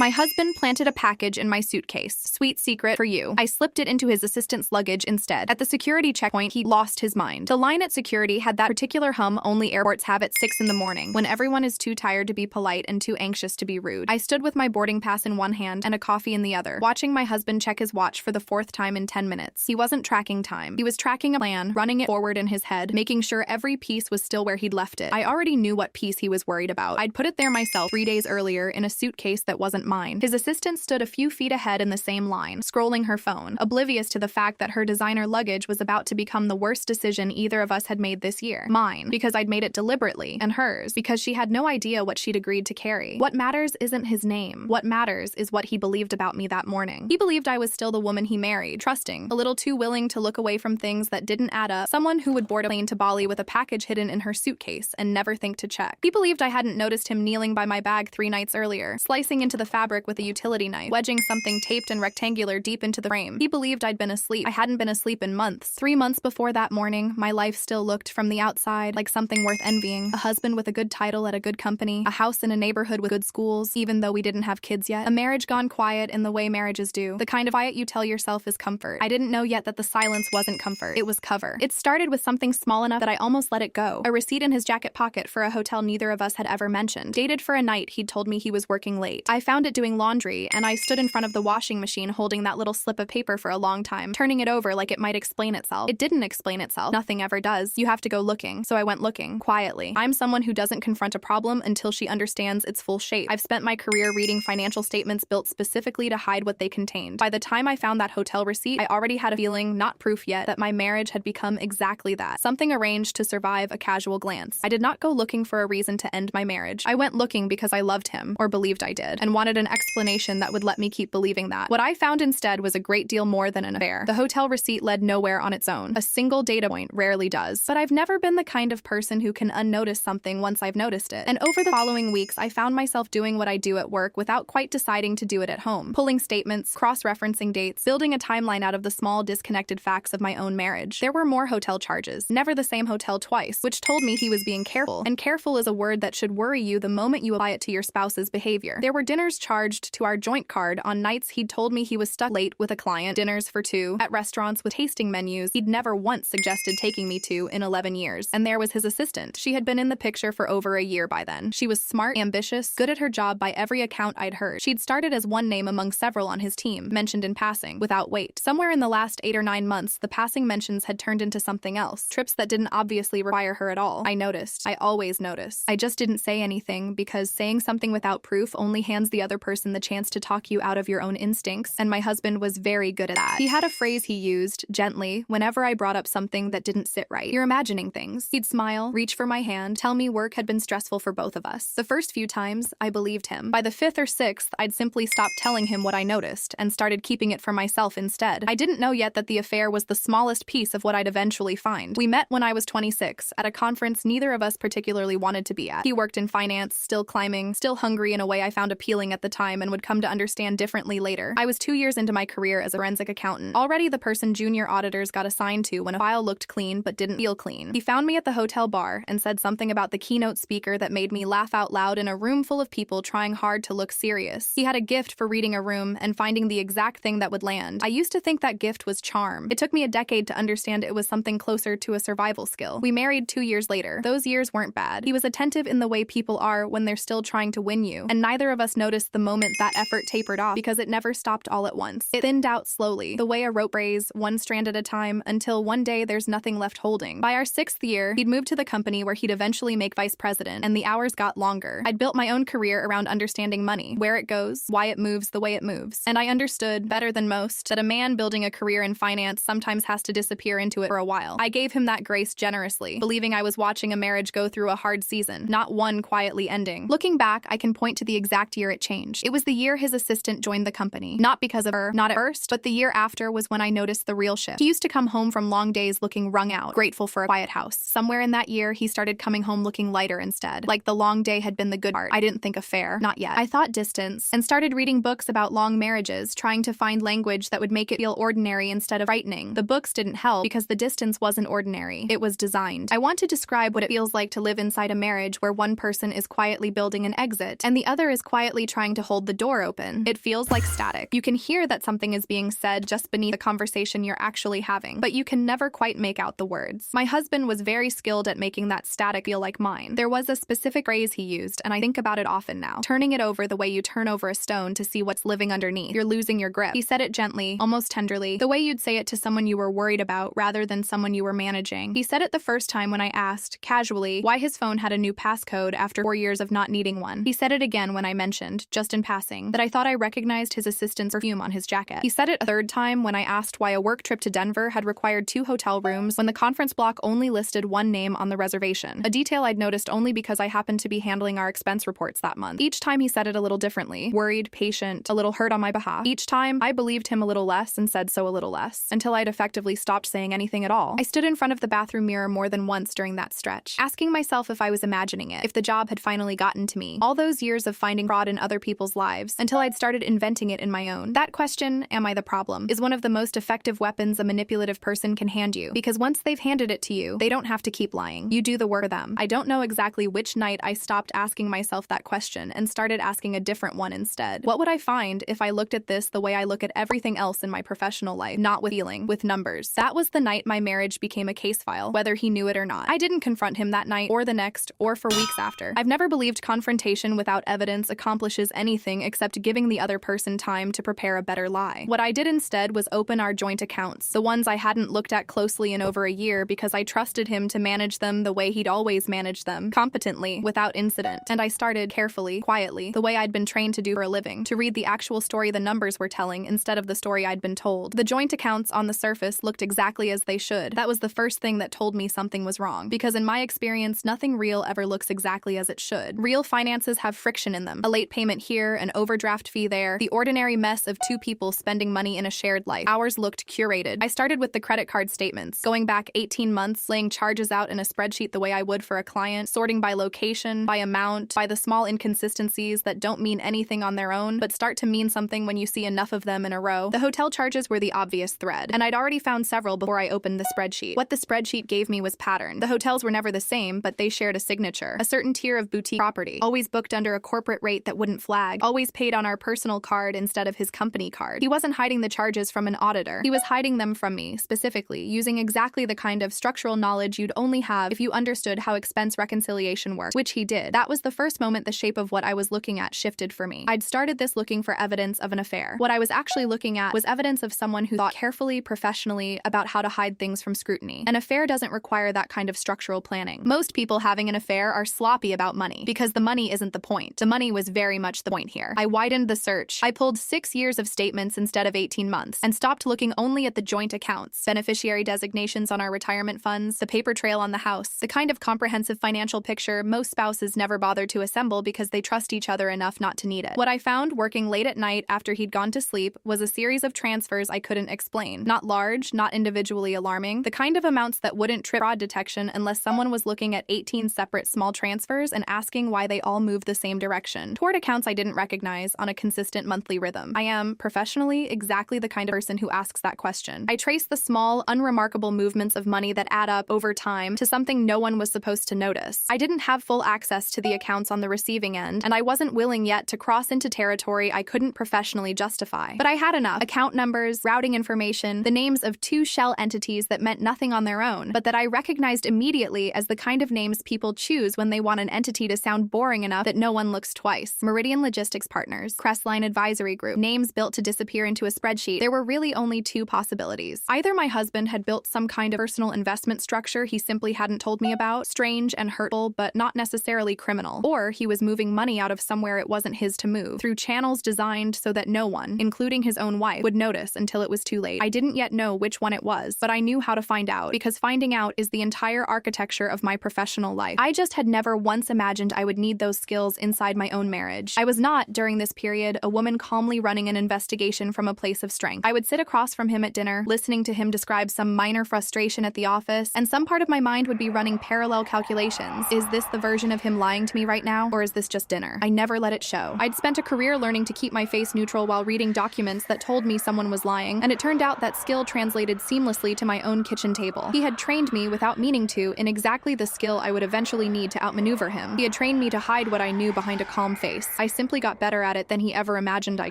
My husband planted a package in my suitcase. Sweet secret for you. I slipped it into his assistant's luggage instead. At the security checkpoint, he lost his mind. The line at security had that particular hum only airports have at 6 in the morning, when everyone is too tired to be polite and too anxious to be rude. I stood with my boarding pass in one hand and a coffee in the other, watching my husband check his watch for the 4th time in 10 minutes. He wasn't tracking time. He was tracking a plan, running it forward in his head, making sure every piece was still where he'd left it. I already knew what piece he was worried about. I'd put it there myself 3 days earlier in a suitcase that wasn't mine. His assistant stood a few feet ahead in the same line, scrolling her phone, oblivious to the fact that her designer luggage was about to become the worst decision either of us had made this year. Mine, because I'd made it deliberately, and hers, because she had no idea what she'd agreed to carry. What matters isn't his name. What matters is what he believed about me that morning. He believed I was still the woman he married, trusting, a little too willing to look away from things that didn't add up, someone who would board a plane to Bali with a package hidden in her suitcase and never think to check. He believed I hadn't noticed him kneeling by my bag 3 nights earlier, slicing into the fabric with a utility knife, wedging something taped and rectangular deep into the frame. He believed I'd been asleep. I hadn't been asleep in months. 3 months before that morning, my life still looked from the outside like something worth envying. A husband with a good title at a good company, a house in a neighborhood with good schools, even though we didn't have kids yet, a marriage gone quiet in the way marriages do, the kind of quiet you tell yourself is comfort. I didn't know yet that the silence wasn't comfort. It was cover. It started with something small enough that I almost let it go. A receipt in his jacket pocket for a hotel neither of us had ever mentioned. Dated for a night he'd told me he was working late. I found it doing laundry, and I stood in front of the washing machine holding that little slip of paper for a long time, turning it over like it might explain itself. It didn't explain itself. Nothing ever does. You have to go looking. So I went looking, quietly. I'm someone who doesn't confront a problem until she understands its full shape. I've spent my career reading financial statements built specifically to hide what they contained. By the time I found that hotel receipt, I already had a feeling, not proof yet, that my marriage had become exactly that. Something arranged to survive a casual glance. I did not go looking for a reason to end my marriage. I went looking because I loved him, or believed I did, and wanted an explanation that would let me keep believing that. What I found instead was a great deal more than an affair. The hotel receipt led nowhere on its own. A single data point rarely does. But I've never been the kind of person who can unnotice something once I've noticed it. And over the following weeks, I found myself doing what I do at work without quite deciding to do it at home. Pulling statements, cross-referencing dates, building a timeline out of the small disconnected facts of my own marriage. There were more hotel charges, never the same hotel twice, which told me he was being careful. And careful is a word that should worry you the moment you apply it to your spouse's behavior. There were dinners charged to our joint card on nights he'd told me he was stuck late with a client, dinners for 2, at restaurants with tasting menus he'd never once suggested taking me to in 11 years. And there was his assistant. She had been in the picture for over a year by then. She was smart, ambitious, good at her job by every account I'd heard. She'd started as one name among several on his team, mentioned in passing, without weight. Somewhere in the last 8 or 9 months, the passing mentions had turned into something else. Trips that didn't obviously require her at all. I noticed. I always notice. I just didn't say anything because saying something without proof only hands the other person the chance to talk you out of your own instincts, and my husband was very good at that. He had a phrase he used, gently, whenever I brought up something that didn't sit right. You're imagining things. He'd smile, reach for my hand, tell me work had been stressful for both of us. The first few times, I believed him. By the 5th or 6th, I'd simply stopped telling him what I noticed and started keeping it for myself instead. I didn't know yet that the affair was the smallest piece of what I'd eventually find. We met when I was 26, at a conference neither of us particularly wanted to be at. He worked in finance, still climbing, still hungry in a way I found appealing at the time and would come to understand differently later. I was 2 years into my career as a forensic accountant, already the person junior auditors got assigned to when a file looked clean but didn't feel clean. He found me at the hotel bar and said something about the keynote speaker that made me laugh out loud in a room full of people trying hard to look serious. He had a gift for reading a room and finding the exact thing that would land. I used to think that gift was charm. It took me a decade to understand it was something closer to a survival skill. We married 2 years later. Those years weren't bad. He was attentive in the way people are when they're still trying to win you, and neither of us noticed the moment that effort tapered off because it never stopped all at once. It thinned out slowly, the way a rope brays, one strand at a time, until one day there's nothing left holding. By our 6th year, he'd moved to the company where he'd eventually make vice president, and the hours got longer. I'd built my own career around understanding money, where it goes, why it moves the way it moves. And I understood, better than most, that a man building a career in finance sometimes has to disappear into it for a while. I gave him that grace generously, believing I was watching a marriage go through a hard season, not one quietly ending. Looking back, I can point to the exact year it changed. It was the year his assistant joined the company. Not because of her, not at first, but the year after was when I noticed the real shift. He used to come home from long days looking wrung out, grateful for a quiet house. Somewhere in that year, he started coming home looking lighter instead, like the long day had been the good part. I didn't think affair, not yet. I thought distance, and started reading books about long marriages, trying to find language that would make it feel ordinary instead of frightening. The books didn't help because the distance wasn't ordinary. It was designed. I want to describe what it feels like to live inside a marriage where one person is quietly building an exit, and the other is quietly trying trying to hold the door open. It feels like static. You can hear that something is being said just beneath the conversation you're actually having, but you can never quite make out the words. My husband was very skilled at making that static feel like mine. There was a specific phrase he used, and I think about it often now. Turning it over the way you turn over a stone to see what's living underneath. You're losing your grip. He said it gently, almost tenderly, the way you'd say it to someone you were worried about rather than someone you were managing. He said it the first time when I asked, casually, why his phone had a new passcode after 4 years of not needing one. He said it again when I mentioned, just in passing, that I thought I recognized his assistant's perfume on his jacket. He said it a third time when I asked why a work trip to Denver had required 2 hotel rooms when the conference block only listed one name on the reservation, a detail I'd noticed only because I happened to be handling our expense reports that month. Each time he said it a little differently, worried, patient, a little hurt on my behalf. Each time, I believed him a little less and said so a little less, until I'd effectively stopped saying anything at all. I stood in front of the bathroom mirror more than once during that stretch, asking myself if I was imagining it, if the job had finally gotten to me. All those years of finding fraud in other people's lives, until I'd started inventing it in my own. That question, am I the problem, is one of the most effective weapons a manipulative person can hand you, because once they've handed it to you, they don't have to keep lying. You do the work for them. I don't know exactly which night I stopped asking myself that question and started asking a different one instead. What would I find if I looked at this the way I look at everything else in my professional life, not with feeling, with numbers? That was the night my marriage became a case file, whether he knew it or not. I didn't confront him that night, or the next, or for weeks after. I've never believed confrontation without evidence accomplishes anything except giving the other person time to prepare a better lie. What I did instead was open our joint accounts, the ones I hadn't looked at closely in over a year because I trusted him to manage them the way he'd always managed them, competently, without incident. And I started, carefully, quietly, the way I'd been trained to do for a living, to read the actual story the numbers were telling instead of the story I'd been told. The joint accounts on the surface looked exactly as they should. That was the first thing that told me something was wrong, because in my experience, nothing real ever looks exactly as it should. Real finances have friction in them. A late payment here, an overdraft fee there, the ordinary mess of 2 people spending money in a shared life. Ours looked curated. I started with the credit card statements, going back 18 months, laying charges out in a spreadsheet the way I would for a client, sorting by location, by amount, by the small inconsistencies that don't mean anything on their own, but start to mean something when you see enough of them in a row. The hotel charges were the obvious thread, and I'd already found several before I opened the spreadsheet. What the spreadsheet gave me was pattern. The hotels were never the same, but they shared a signature. A certain tier of boutique property, always booked under a corporate rate that wouldn't flag, always paid on our personal card instead of his company card. He wasn't hiding the charges from an auditor. He was hiding them from me, specifically, using exactly the kind of structural knowledge you'd only have if you understood how expense reconciliation worked, which he did. That was the first moment the shape of what I was looking at shifted for me. I'd started this looking for evidence of an affair. What I was actually looking at was evidence of someone who thought carefully, professionally about how to hide things from scrutiny. An affair doesn't require that kind of structural planning. Most people having an affair are sloppy about money, because the money isn't the point. The money was very much the point here. I widened the search. I pulled 6 years of statements instead of 18 months, and stopped looking only at the joint accounts, beneficiary designations on our retirement funds, the paper trail on the house, the kind of comprehensive financial picture most spouses never bother to assemble because they trust each other enough not to need it. What I found working late at night after he'd gone to sleep was a series of transfers I couldn't explain. Not large, not individually alarming, the kind of amounts that wouldn't trip fraud detection unless someone was looking at 18 separate small transfers and asking why they all moved the same direction, toward accounts I didn't recognize on a consistent monthly rhythm. I am, professionally, exactly the kind of person who asks that question. I trace the small, unremarkable movements of money that add up over time to something no one was supposed to notice. I didn't have full access to the accounts on the receiving end, and I wasn't willing yet to cross into territory I couldn't professionally justify. But I had enough. Account numbers, routing information, the names of 2 shell entities that meant nothing on their own, but that I recognized immediately as the kind of names people choose when they want an entity to sound boring enough that no one looks twice. Meridian Logistics Partners, Crestline Advisory Group, names built to disappear into a spreadsheet. There were really only 2 possibilities. Either my husband had built some kind of personal investment structure he simply hadn't told me about, strange and hurtful, but not necessarily criminal, or he was moving money out of somewhere it wasn't his to move, through channels designed so that no one, including his own wife, would notice until it was too late. I didn't yet know which one it was, but I knew how to find out, because finding out is the entire architecture of my professional life. I just had never once imagined I would need those skills inside my own marriage. I was not, during this period, a woman calmly running an investigation from a place of strength. I would sit across from him at dinner, listening to him describe some minor frustration at the office, and some part of my mind would be running parallel calculations. Is this the version of him lying to me right now, or is this just dinner? I never let it show. I'd spent a career learning to keep my face neutral while reading documents that told me someone was lying, and it turned out that skill translated seamlessly to my own kitchen table. He had trained me, without meaning to, in exactly the skill I would eventually need to outmaneuver him. He had trained me to hide what I knew behind a calm face. I simply got better at it than he ever imagined I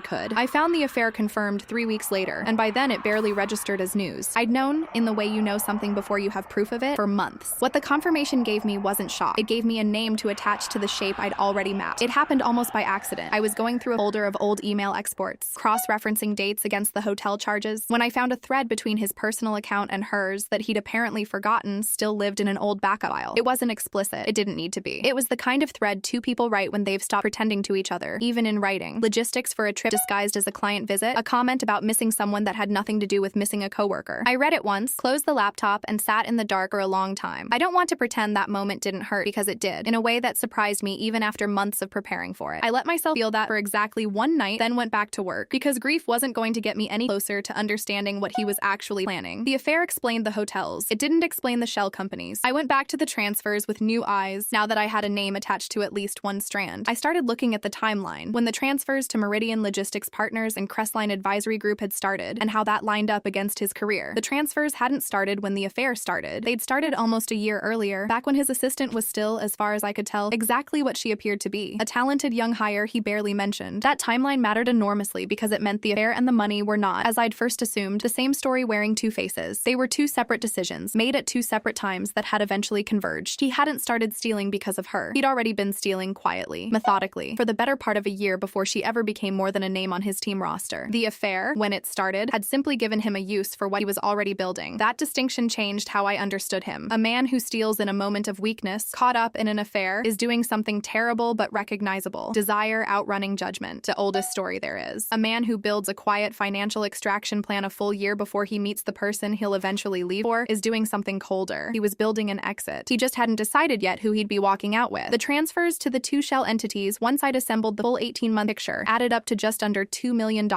could. I found the affair confirmed 3 weeks later, and by then it barely registered as news. I'd known, in the way you know something before you have proof of it, for months. What the confirmation gave me wasn't shock. It gave me a name to attach to the shape I'd already mapped. It happened almost by accident. I was going through a folder of old email exports, cross-referencing dates against the hotel charges, when I found a thread between his personal account and hers that he'd apparently forgotten still lived in an old backup file. It wasn't explicit. It didn't need to be. It was the kind of thread two people write when they've stopped pretending to each other, even in writing. Logistics for a trip disguised as a client visit, a comment about missing someone that had nothing to do with missing a coworker. I read it once, closed the laptop, and sat in the dark for a long time. I don't want to pretend that moment didn't hurt, because it did, in a way that surprised me even after months of preparing for it. I let myself feel that for exactly one night, then went back to work, because grief wasn't going to get me any closer to understanding what he was actually planning. The affair explained the hotels. It didn't explain the shell companies. I went back to the transfers with new eyes, now that I had a name attached to at least one strand. I started looking at the timeline, when the transfers to Meridian Logistics Partners and Crestline Advisory Group had started, and how that lined up against his career. The transfers hadn't started when the affair started. They'd started almost a year earlier, back when his assistant was still, as far as I could tell, exactly what she appeared to be, a talented young hire he barely mentioned. That timeline mattered enormously because it meant the affair and the money were not, as I'd first assumed, the same story wearing two faces. They were two separate decisions, made at two separate times that had eventually converged. He hadn't started stealing because of her. He'd already been stealing quietly, methodically, for the better part of a year before she ever became more than a name on his team roster. The affair, when it started, had simply given him a use for what he was already building. That distinction changed how I understood him. A man who steals in a moment of weakness, caught up in an affair, is doing something terrible but recognizable. Desire outrunning judgment, the oldest story there is. A man who builds a quiet financial extraction plan a full year before he meets the person he'll eventually leave for is doing something colder. He was building an exit. He just hadn't decided yet who he'd be walking out with. The transfers to the two shell entities, once I'd assembled the full 18-month picture, added up to just under $2 million.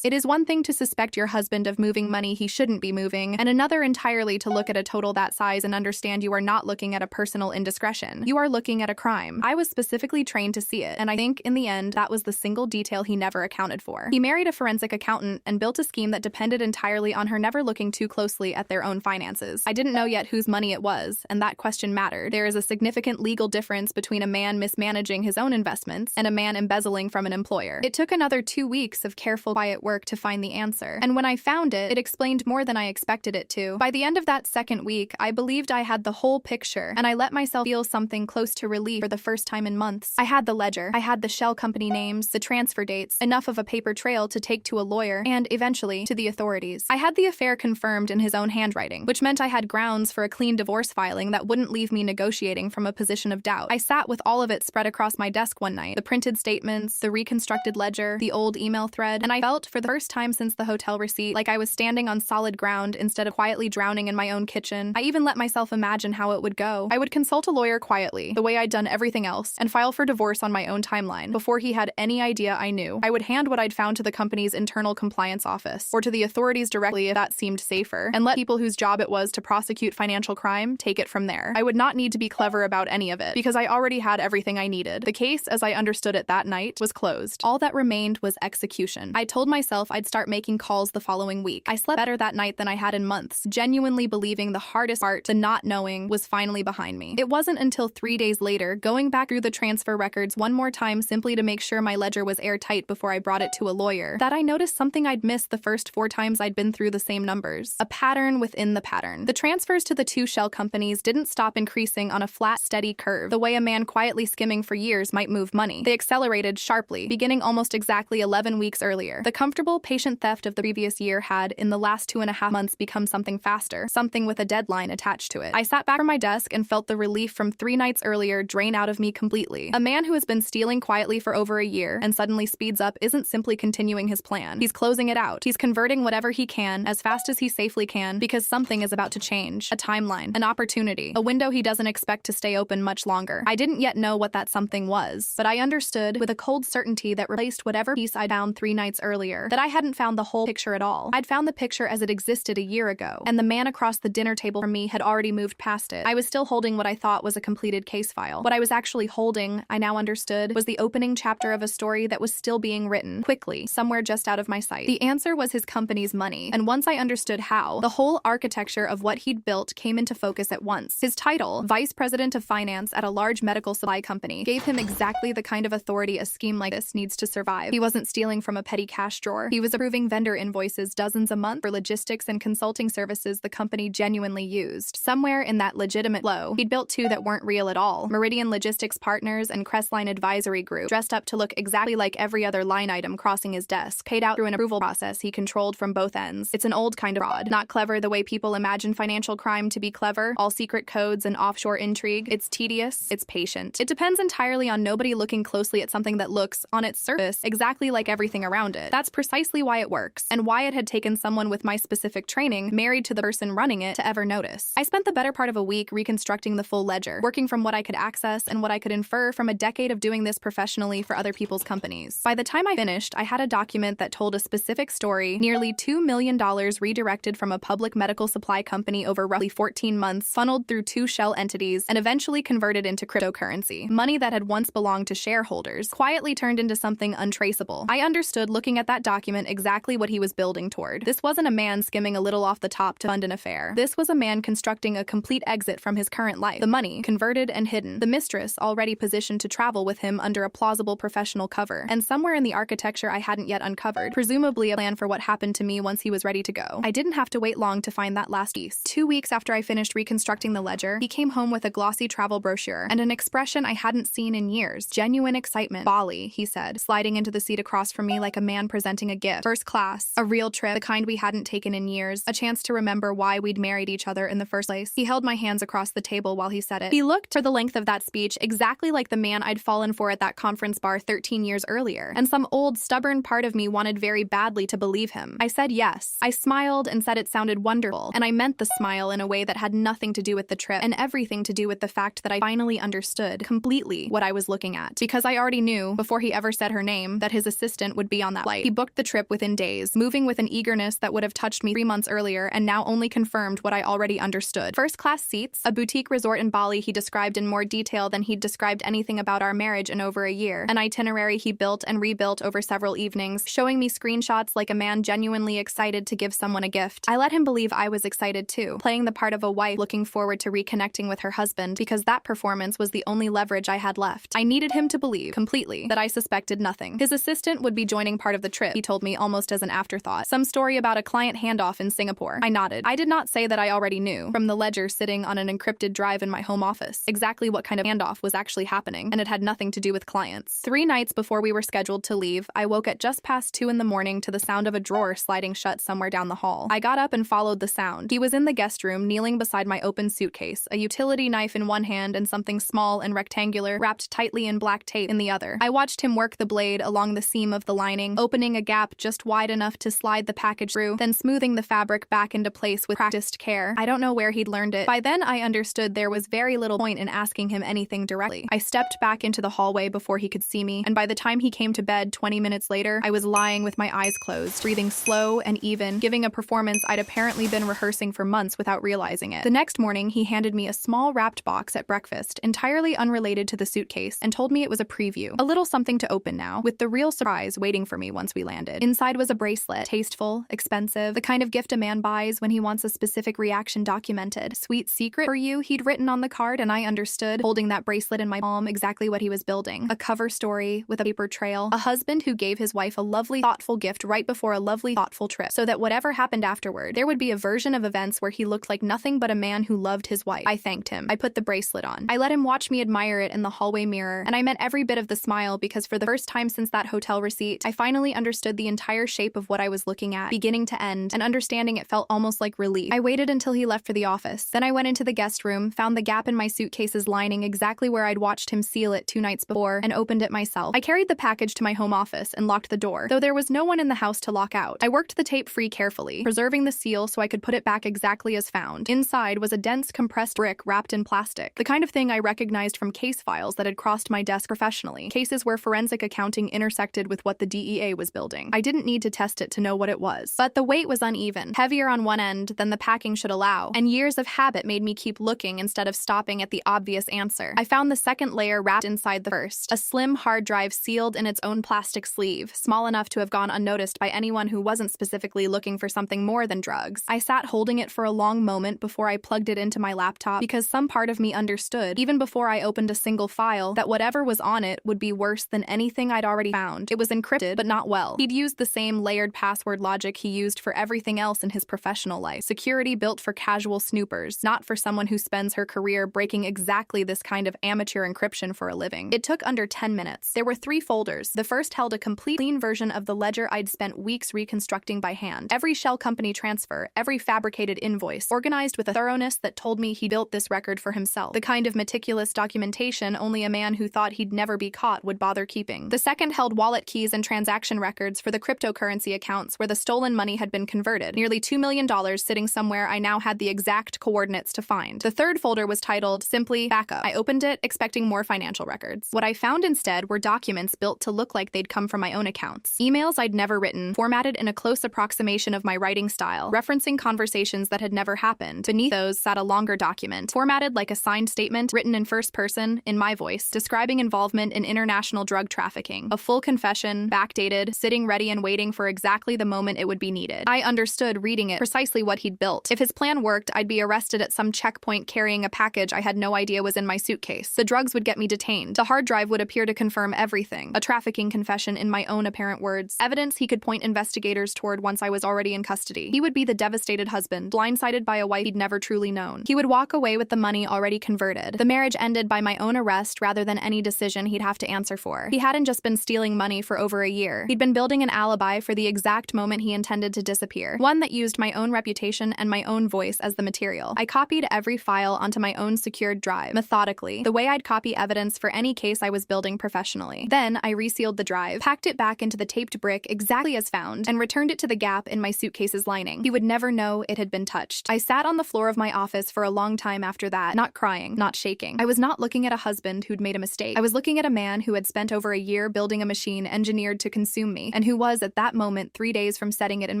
It is one thing to suspect your husband of moving money he shouldn't be moving, and another entirely to look at a total that size and understand you are not looking at a personal indiscretion. You are looking at a crime. I was specifically trained to see it, and I think, in the end, that was the single detail he never accounted for. He married a forensic accountant and built a scheme that depended entirely on her never looking too closely at their own finances. I didn't know yet whose money it was, and that question mattered. There is a significant legal difference between a man mismanaging his own investments and a man embezzling from an employer. It took another 2 weeks of careful, quiet work to find the answer, and when I found it, it explained more than I expected it to. By the end of that second week, I believed I had the whole picture, and I let myself feel something close to relief for the first time in months. I had the ledger, I had the shell company names, the transfer dates, enough of a paper trail to take to a lawyer, and, eventually, to the authorities. I had the affair confirmed in his own handwriting, which meant I had grounds for a clean divorce filing that wouldn't leave me negotiating from a position of doubt. I sat with all of it spread across my desk one night, the printed statements, the reconstructed ledger, the old email thread, and I felt, for the first time since the hotel receipt, like I was standing on solid ground instead of quietly drowning in my own kitchen. I even let myself imagine how it would go. I would consult a lawyer quietly, the way I'd done everything else, and file for divorce on my own timeline, before he had any idea I knew. I would hand what I'd found to the company's internal compliance office, or to the authorities directly if that seemed safer, and let people whose job it was to prosecute financial crime take it from there. I would not need to be clever about any of it, because I already had everything I needed. The case, as I understood it that night, was closed. All that remained was execution. I told myself I'd start making calls the following week. I slept better that night than I had in months, genuinely believing the hardest part, the not knowing, was finally behind me. It wasn't until 3 days later, going back through the transfer records one more time simply to make sure my ledger was airtight before I brought it to a lawyer, that I noticed something I'd missed the first 4 times I'd been through the same numbers. A pattern within the pattern. The transfers to the two shell companies didn't stop increasing on a flat, steady curve, the way a man quietly skimming for years might move money. They accelerated sharply, beginning almost exactly 11 weeks earlier. The comfortable, patient theft of the previous year had, in the last 2.5 months, become something faster, something with a deadline attached to it. I sat back from my desk and felt the relief from 3 nights earlier drain out of me completely. A man who has been stealing quietly for over a year and suddenly speeds up isn't simply continuing his plan. He's closing it out. He's converting whatever he can, as fast as he safely can, because something is about to change. A timeline, an opportunity, a window he doesn't expect to stay open much longer. I didn't yet know what that something was, but I understood, with a cold certainty that replaced whatever piece I'd found 3 nights earlier, that I hadn't found the whole picture at all. I'd found the picture as it existed a year ago, and the man across the dinner table from me had already moved past it. I was still holding what I thought was a completed case file. What I was actually holding, I now understood, was the opening chapter of a story that was still being written, quickly, somewhere just out of my sight. The answer was his company's money, and once I understood how, the whole architecture of what he'd built came into focus at once. His title, Vice President of Finance at a large medical supply company, gave him exactly the kind of authority authority a scheme like this needs to survive. He wasn't stealing from a petty cash drawer. He was approving vendor invoices dozens a month for logistics and consulting services the company genuinely used. Somewhere in that legitimate flow, he'd built two that weren't real at all. Meridian Logistics Partners and Crestline Advisory Group, dressed up to look exactly like every other line item crossing his desk, paid out through an approval process he controlled from both ends. It's an old kind of fraud. Not clever the way people imagine financial crime to be clever, all secret codes and offshore intrigue. It's tedious, it's patient. It depends entirely on nobody looking closely at something that looks, on its surface, exactly like everything around it. That's precisely why it works, and why it had taken someone with my specific training, married to the person running it, to ever notice. I spent the better part of a week reconstructing the full ledger, working from what I could access and what I could infer from a decade of doing this professionally for other people's companies. By the time I finished, I had a document that told a specific story, nearly $2 million redirected from a public medical supply company over roughly 14 months, funneled through two shell entities, and eventually converted into cryptocurrency. Money that had once belonged to shareholders, quietly turned into something untraceable. I understood looking at that document exactly what he was building toward. This wasn't a man skimming a little off the top to fund an affair. This was a man constructing a complete exit from his current life. The money, converted and hidden. The mistress, already positioned to travel with him under a plausible professional cover. And somewhere in the architecture I hadn't yet uncovered, presumably a plan for what happened to me once he was ready to go. I didn't have to wait long to find that last piece. 2 weeks after I finished reconstructing the ledger, he came home with a glossy travel brochure and an expression I hadn't seen in years. Genuine excitement. Bali, he said, sliding into the seat across from me like a man presenting a gift. First class. A real trip, the kind we hadn't taken in years. A chance to remember why we'd married each other in the first place. He held my hands across the table while he said it. He looked, for the length of that speech, exactly like the man I'd fallen for at that conference bar 13 years earlier. And some old, stubborn part of me wanted very badly to believe him. I said yes. I smiled and said it sounded wonderful. And I meant the smile in a way that had nothing to do with the trip and everything to do with the fact that I finally understood completely what I was looking at. Because I already knew, before he ever said her name, that his assistant would be on that flight. He booked the trip within days, moving with an eagerness that would have touched me 3 months earlier and now only confirmed what I already understood. First-class seats, a boutique resort in Bali he described in more detail than he'd described anything about our marriage in over a year. An itinerary he built and rebuilt over several evenings, showing me screenshots like a man genuinely excited to give someone a gift. I let him believe I was excited too, playing the part of a wife looking forward to reconnecting with her husband, because that performance was the only leverage I had left. I needed him to believe, completely, that I suspected nothing. His assistant would be joining part of the trip, he told me almost as an afterthought. Some story about a client handoff in Singapore. I nodded. I did not say that I already knew, from the ledger sitting on an encrypted drive in my home office, exactly what kind of handoff was actually happening, and it had nothing to do with clients. 3 nights before we were scheduled to leave, I woke at just past 2 in the morning to the sound of a drawer sliding shut somewhere down the hall. I got up and followed the sound. He was in the guest room, kneeling beside my open suitcase, a utility knife in one hand and something small and rectangular, wrapped tightly in black tape, in the other. I watched him work the blade along the seam of the lining, opening a gap just wide enough to slide the package through, then smoothing the fabric back into place with practiced care. I don't know where he'd learned it. By then, I understood there was very little point in asking him anything directly. I stepped back into the hallway before he could see me, and by the time he came to bed 20 minutes later, I was lying with my eyes closed, breathing slow and even, giving a performance I'd apparently been rehearsing for months without realizing it. The next morning, he handed me a small wrapped box at breakfast, entirely unrelated to the suitcase, and told me it was a preview. A little something to open now, with the real surprise waiting for me once we landed. Inside was a bracelet, tasteful, expensive, the kind of gift a man buys when he wants a specific reaction documented. Sweet secret for you, he'd written on the card, and I understood, holding that bracelet in my palm, exactly what he was building. A cover story with a paper trail. A husband who gave his wife a lovely, thoughtful gift right before a lovely, thoughtful trip, so that whatever happened afterward, there would be a version of events where he looked like nothing but a man who loved his wife. I thanked him. I put the bracelet on. I let him watch me admire it in the hallway mirror, and I meant every bit of the smile because for the first time since that hotel receipt, I finally understood the entire shape of what I was looking at, beginning to end, and understanding it felt almost like relief. I waited until he left for the office. Then I went into the guest room, found the gap in my suitcase's lining exactly where I'd watched him seal it 2 nights before, and opened it myself. I carried the package to my home office and locked the door, though there was no one in the house to lock out. I worked the tape free carefully, preserving the seal so I could put it back exactly as found. Inside was a dense compressed brick wrapped in plastic, the kind of thing I recognized from case files that had crossed my desk professionally, cases where forensic accounting intersected with what the DEA was building. I didn't need to test it to know what it was. But the weight was uneven, heavier on one end than the packing should allow, and years of habit made me keep looking instead of stopping at the obvious answer. I found the second layer wrapped inside the first, a slim hard drive sealed in its own plastic sleeve, small enough to have gone unnoticed by anyone who wasn't specifically looking for something more than drugs. I sat holding it for a long moment before I plugged it into my laptop because some part of me understood, even before I opened a single file, that whatever was on it it would be worse than anything I'd already found. It was encrypted, but not well. He'd used the same layered password logic he used for everything else in his professional life. Security built for casual snoopers, not for someone who spends her career breaking exactly this kind of amateur encryption for a living. It took under 10 minutes. There were 3 folders. The first held a complete clean version of the ledger I'd spent weeks reconstructing by hand. Every shell company transfer, every fabricated invoice, organized with a thoroughness that told me he built this record for himself. The kind of meticulous documentation only a man who thought he'd never be caught would bother keeping. The second held wallet keys and transaction records for the cryptocurrency accounts where the stolen money had been converted. Nearly $2 million sitting somewhere I now had the exact coordinates to find. The third folder was titled simply Backup. I opened it, expecting more financial records. What I found instead were documents built to look like they'd come from my own accounts. Emails I'd never written, formatted in a close approximation of my writing style, referencing conversations that had never happened. Beneath those sat a longer document, formatted like a signed statement, written in first person, in my voice, describing involvement in international drug trafficking. A full confession, backdated, sitting ready and waiting for exactly the moment it would be needed. I understood, reading it, precisely what he'd built. If his plan worked, I'd be arrested at some checkpoint carrying a package I had no idea was in my suitcase. The drugs would get me detained. The hard drive would appear to confirm everything. A trafficking confession in my own apparent words. Evidence he could point investigators toward once I was already in custody. He would be the devastated husband, blindsided by a wife he'd never truly known. He would walk away with the money already converted. The marriage ended by my own arrest rather than any decision he'd have to answer for. He hadn't just been stealing money for over a year. He'd been building an alibi for the exact moment he intended to disappear. One that used my own reputation and my own voice as the material. I copied every file onto my own secured drive, methodically, the way I'd copy evidence for any case I was building professionally. Then I resealed the drive, packed it back into the taped brick exactly as found, and returned it to the gap in my suitcase's lining. He would never know it had been touched. I sat on the floor of my office for a long time after that, not crying, not shaking. I was not looking at a husband who'd made a mistake. I was looking at a man who had spent over a year building a machine engineered to consume me, and who was, at that moment, 3 days from setting it in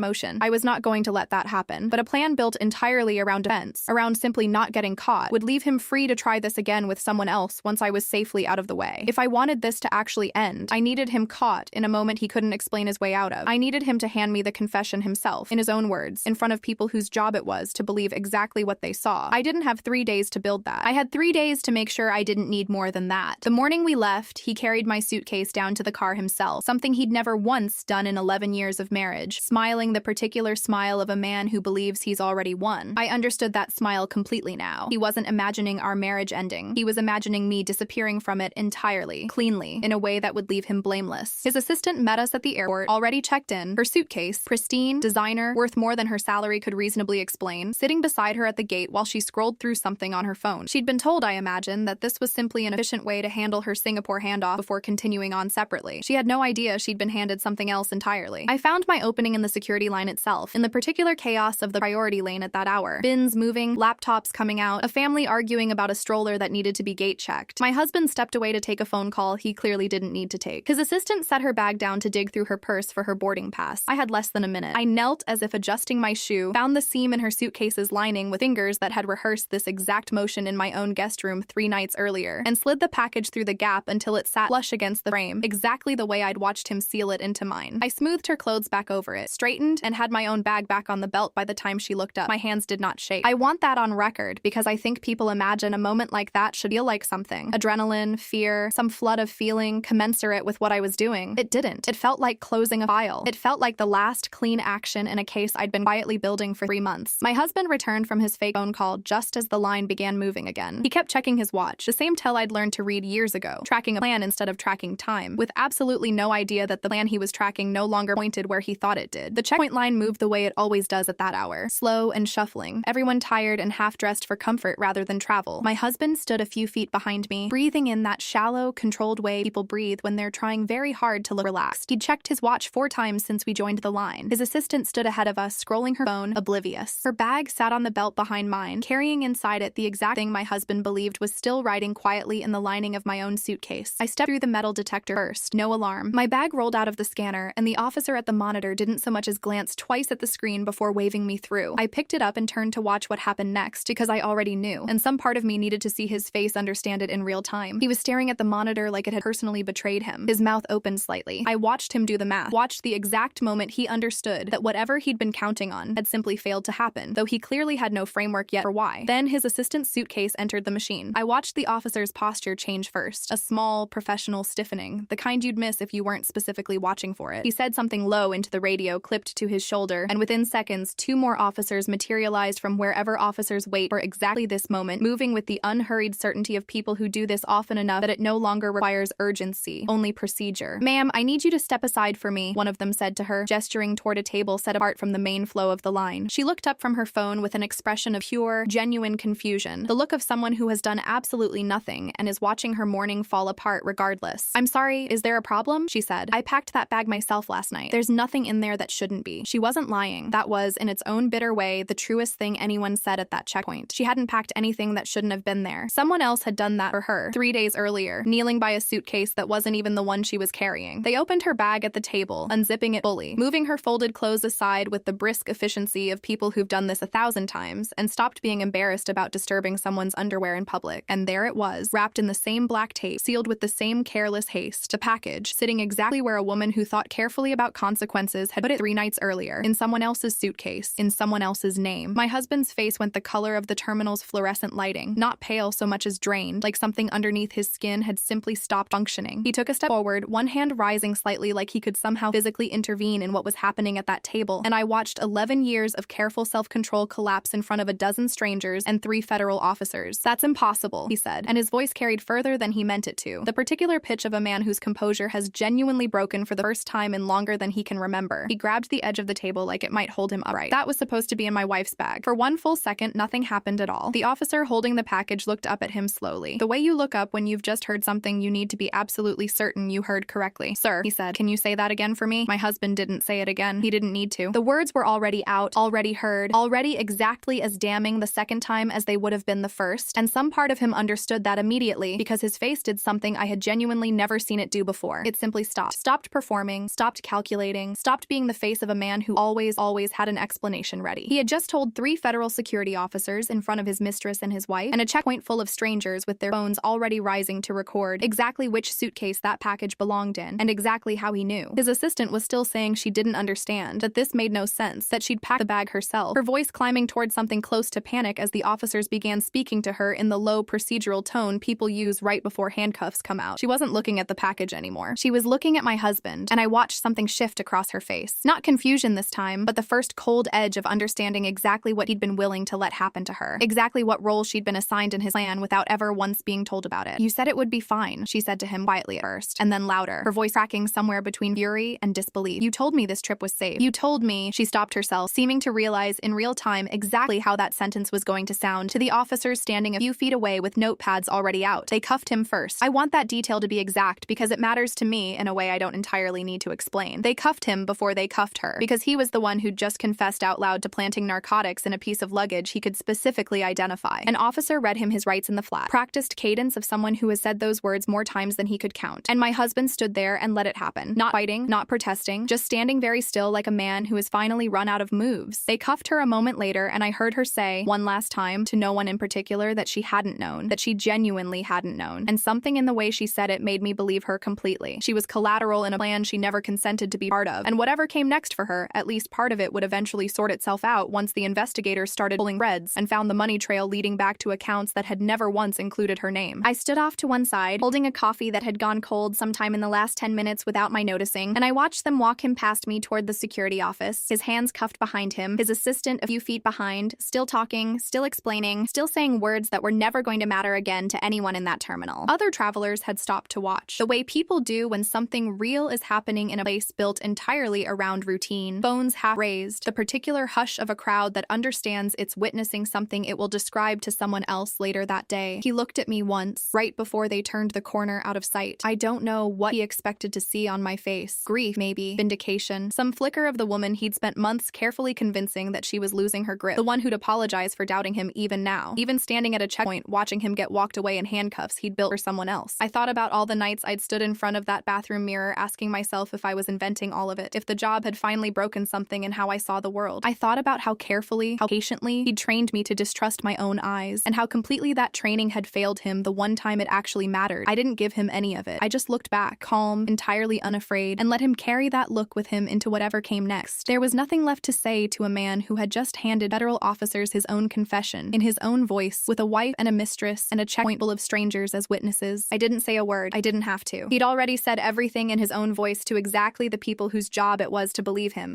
motion. I was not going to let that happen, but a plan built entirely around defense, around simply not getting caught, would leave him free to try this again with someone else once I was safely out of the way. If I wanted this to actually end, I needed him caught in a moment he couldn't explain his way out of. I needed him to hand me the confession himself, in his own words, in front of people whose job it was to believe exactly what they saw. I didn't have 3 days to build that. I had 3 days to make sure I didn't need more than that. The morning we left, he carried my suitcase down to the car himself, something he'd never once done in 11 years of marriage, smiling the particular smile of a man who believes he's already won. I understood that smile completely now. He wasn't imagining our marriage ending. He was imagining me disappearing from it entirely, cleanly, in a way that would leave him blameless. His assistant met us at the airport, already checked in, her suitcase, pristine, designer, worth more than her salary could reasonably explain, sitting beside her at the gate while she scrolled through something on her phone. She'd been told, I imagine, that this was simply an efficient way to handle her Singapore handoff before continuing on separately. She had no idea she'd been handed something else entirely. I found my opening in the security line itself, in the particular chaos of the priority lane at that hour. Bins moving, laptops coming out, a family arguing about a stroller that needed to be gate checked. My husband stepped away to take a phone call he clearly didn't need to take. His assistant set her bag down to dig through her purse for her boarding pass. I had less than a minute. I knelt as if adjusting my shoe, found the seam in her suitcase's lining with fingers that had rehearsed this exact motion in my own guest room 3 nights earlier, and slid the package through the gap until it sat flush against the frame, exactly the way I'd watched him seal it into mine. I smoothed her clothes back over it, straightened, and had my own bag back on the belt by the time she looked up. My hands did not shake. I want that on record because I think people imagine a moment like that should feel like something. Adrenaline, fear, some flood of feeling commensurate with what I was doing. It didn't. It felt like closing a file. It felt like the last clean action in a case I'd been quietly building for 3 months. My husband returned from his fake phone call just as the line began moving again. He kept checking his watch, the same tell I'd learned to read years ago, tracking a plan instead of tracking time, with absolutely no idea that the plan he was tracking no longer pointed where he thought it did. The checkpoint line moved the way it always does at that hour, slow and shuffling, everyone tired and half-dressed for comfort rather than travel. My husband stood a few feet behind me, breathing in that shallow, controlled way people breathe when they're trying very hard to look relaxed. He'd checked his watch 4 times since we joined the line. His assistant stood ahead of us, scrolling her phone, oblivious. Her bag sat on the belt behind mine, carrying inside it the exact thing my husband believed was still riding quietly in the lining of my own suitcase. I stepped through the metal detector first, no alarm. My bag rolled out of the scanner, and the officer at the monitor didn't so much as glance twice at the screen before waving me through. I picked it up and turned to watch what happened next because I already knew, and some part of me needed to see his face understand it in real time. He was staring at the monitor like it had personally betrayed him, his mouth opened slightly. I watched him do the math, watched the exact moment he understood that whatever he'd been counting on had simply failed to happen, though he clearly had no framework yet for why. Then his assistant's suitcase entered the machine. I watched the officer's posture change first, a small small, professional stiffening, the kind you'd miss if you weren't specifically watching for it. He said something low into the radio clipped to his shoulder, and within seconds, 2 more officers materialized from wherever officers wait for exactly this moment, moving with the unhurried certainty of people who do this often enough that it no longer requires urgency, only procedure. "Ma'am, I need you to step aside for me," one of them said to her, gesturing toward a table set apart from the main flow of the line. She looked up from her phone with an expression of pure, genuine confusion, the look of someone who has done absolutely nothing and is watching her morning fall apart regardless. "I'm sorry, is there a problem?" she said. "I packed that bag myself last night. There's nothing in there that shouldn't be." She wasn't lying. That was, in its own bitter way, the truest thing anyone said at that checkpoint. She hadn't packed anything that shouldn't have been there. Someone else had done that for her 3 days earlier, kneeling by a suitcase that wasn't even the one she was carrying. They opened her bag at the table, unzipping it fully, moving her folded clothes aside with the brisk efficiency of people who've done this 1,000 times, and stopped being embarrassed about disturbing someone's underwear in public. And there it was, wrapped in the same black tape, sealed with the same careless haste, the package, sitting exactly where a woman who thought carefully about consequences had put it 3 nights earlier, in someone else's suitcase, in someone else's name. My husband's face went the color of the terminal's fluorescent lighting, not pale so much as drained, like something underneath his skin had simply stopped functioning. He took a step forward, one hand rising slightly like he could somehow physically intervene in what was happening at that table, and I watched 11 years of careful self-control collapse in front of a dozen strangers and 3 federal officers. "That's impossible," he said, and his voice carried further than he meant it to, the particular pitch of a man whose composure has genuinely broken for the first time in longer than he can remember. He grabbed the edge of the table like it might hold him upright. "That was supposed to be in my wife's bag." For 1 full second, nothing happened at all. The officer holding the package looked up at him slowly, the way you look up when you've just heard something you need to be absolutely certain you heard correctly. "Sir," he said, "can you say that again for me?" My husband didn't say it again. He didn't need to. The words were already out, already heard, already exactly as damning the second time as they would have been the first, and some part of him understood that immediately because his face did something I had genuinely never seen it do before. It simply stopped. Stopped performing, stopped calculating, stopped being the face of a man who always had an explanation ready. He had just told 3 federal security officers in front of his mistress and his wife, and a checkpoint full of strangers with their phones already rising to record exactly which suitcase that package belonged in, and exactly how he knew. His assistant was still saying she didn't understand, that this made no sense, that she'd packed the bag herself, her voice climbing towards something close to panic as the officers began speaking to her in the low procedural tone people use right before handcuffs come out. She wasn't looking at the package anymore. She was looking at my husband, and I watched something shift across her face. Not confusion this time, but the first cold edge of understanding exactly what he'd been willing to let happen to her, exactly what role she'd been assigned in his plan without ever once being told about it. "You said it would be fine," she said to him quietly at first, and then louder, her voice cracking somewhere between fury and disbelief. "You told me this trip was safe. You told me—" She stopped herself, seeming to realize in real time exactly how that sentence was going to sound to the officers standing a few feet away with notepads already out. They cuffed him first. I want that detail to be exact because it matters to me in a way I don't entirely need to explain. They cuffed him before they cuffed her, because he was the one who'd just confessed out loud to planting narcotics in a piece of luggage he could specifically identify. An officer read him his rights in the flat, practiced cadence of someone who has said those words more times than he could count, and my husband stood there and let it happen. Not fighting, not protesting, just standing very still like a man who has finally run out of moves. They cuffed her a moment later, and I heard her say, one last time, to no one in particular, that she hadn't known, that she genuinely hadn't known, and something in the way she said it made me believe her completely. She was collateral in a plan she never consented to be part of, and whatever came next for her, at least part of it would eventually sort itself out once the investigators started pulling threads and found the money trail leading back to accounts that had never once included her name. I stood off to one side, holding a coffee that had gone cold sometime in the last 10 minutes without my noticing, and I watched them walk him past me toward the security office, his hands cuffed behind him, his assistant a few feet behind, still talking, still explaining, still saying words that were never going to matter again to anyone in that terminal. Other travelers had stopped to watch, the way people do when something real is happening in a place built entirely around routine, phones half raised, the particular hush of a crowd that understands it's witnessing something it will describe to someone else later that day. He looked at me once, right before they turned the corner out of sight. I don't know what he expected to see on my face. Grief, maybe. Vindication. Some flicker of the woman he'd spent months carefully convincing that she was losing her grip. The one who'd apologize for doubting him even now. Even standing at a checkpoint watching him get walked away in handcuffs he'd built for someone else. I thought about all the nights I'd stood in front of that bathroom mirror asking myself if I was inventing all of it, if the job had finally broken something in how I saw the world. I thought about how carefully, how patiently he'd trained me to distrust my own eyes, and how completely that training had failed him the one time it actually mattered. I didn't give him any of it. I just looked back, calm, entirely unafraid, and let him carry that look with him into whatever came next. There was nothing left to say to a man who had just handed federal officers his own confession, in his own voice, with a wife and a mistress and a checkpoint full of strangers as witnesses. I didn't say a word. I didn't have to. He'd already said everything in his own voice to exactly the people whose job it was to believe him.